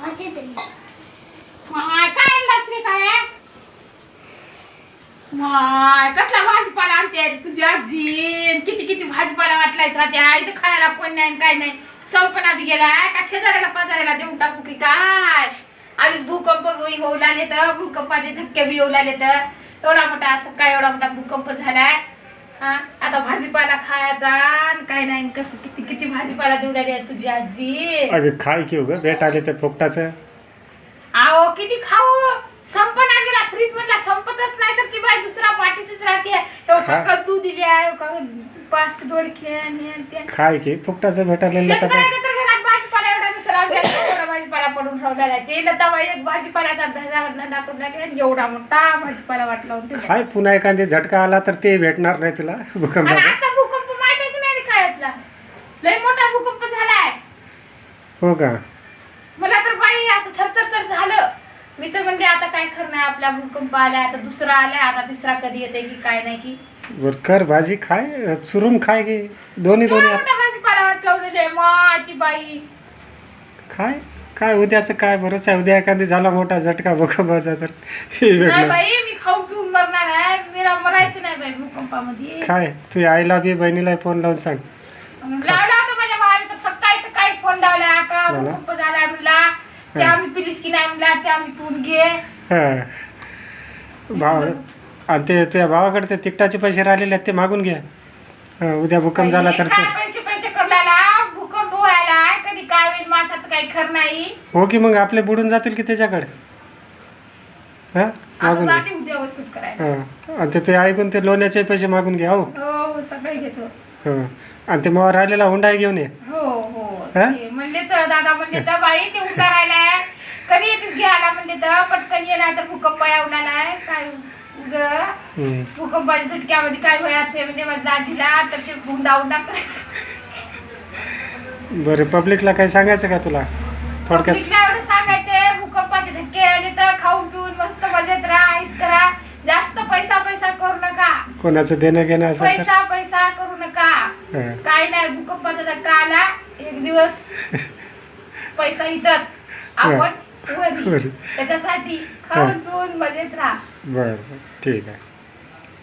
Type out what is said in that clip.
काय आणलास रे काय? कसला भाजीपाला आणते तुझी आजी? किती किती भाजीपाला वाटलाय त्या इथं खायला कोण नाही काय नाही. संपणा बी गेलाय का शेजाऱ्याला पाजाऱ्याला देऊन टाकू की काय? आधीच भूकंप होऊ लागले तर भूकंपाचे धक्के बी येऊ लागले तर एवढा मोठा असं काय एवढा मोठा भूकंप झालाय. हा आता भाजीपाला खायचा काय नाही. कसं किती किती भाजीपाला देऊ लागली तुझी आजी. अगं खाय की ग भेट आले तर फोकटाचं. आहो किती खाऊ संपना गेला फ्रीज मधला संपतच नाही तर ती बाई दुसरा पाठीतच राहते. कद्दू दिली आहे 5 दोडके आणि ते खाय की फोकटाचं भेटायला शेतकऱ्याच्या तर घरात भाजीपाला एवढा नसेल. आमच्या भाजीपाला पडून ठेवलेला आहे. ते लताबाई एक भाजीपाल्याचा धंदा करून लागली आणि एवढा मोठा भाजीपाला वाटला होता. खाय पुन्हा एखादी झटका आला तर ते भेटणार नाही तुला भूकंपाचा. आता भूकंप माहित आहे की नाही काळातला लय मोठा भूकंप झालाय. हो का? मला तर बाई असं थरथर झालं. मी तर म्हणते आता काय खरं नाही. आपला भूकंप आलाय आता दुसरा आलाय आता तिसरा कधी येते की काय नाही की. बर कर भाजी खाय चुरून खाय की दोन्ही भाजीपाला वाटलं माती बाई. खाय काय उद्याचं काय बरंच आहे. उद्या एखादी झाला मोठा झटका भूकंपाचा तर नाही बाई मी खाऊन पिऊन मरणार आहे. मला मरायचं नाही बाई भूकंपामध्ये. काय तू आईला बी बहिणीला फोन लावून सांग. लावला होता माझ्या भावाने तर सकाळी फोन लावला का भूकंप झालाय म्हणला. चहा मी पिलीस की नाही म्हणला. चहा मी पिऊन घे. भाव आणि ते तुझ्या भावाकडे ते तिकटाचे पैसे राहिलेले आहेत ते मागून घे. उद्या भूकंप झाला तर ते पैसे करला भूकंप व्हायला कधी काय होईल माणसाचं काही खरं नाही. हो की मग आपले बुडून जातील की त्याच्याकडे. हा मागून घे. उद्या वसूल करायला. आणि ते ऐकून ते लोण्याचे पैसे मागून घे. हो सगळे घेतो. हो आणि ते मग राहिलेला हुंडाई घेऊन ये. हो म्हणले तर दादा म्हणले तर बाई ते हुंडा राहिलाय कधी येतेस घ्यायला म्हणले तर पटकन येणार तर भूकंप येवलाय काय भूकंपाच्या झटक्यामध्ये काय व्हायचं म्हणजे माझ्या दाजीला तर ते हुंडा करायचं. बरं पब्लिकला काही सांगायचं का तुला थोडक्यात? एवढं सांगायचंय भूकंपाचे धक्के आले तर खाऊन पिऊन मस्त मजेत राहा आईस करा. जास्त पैसा करू नका. कोणाचं देणं घेणं असं पैसा करू नका. काय नाही भूकंपाचा धक्का आला एक दिवस पैसा इथंच आपण त्याच्यासाठी खाऊन पिऊन मजेत राहा. बरं ठीक आहे.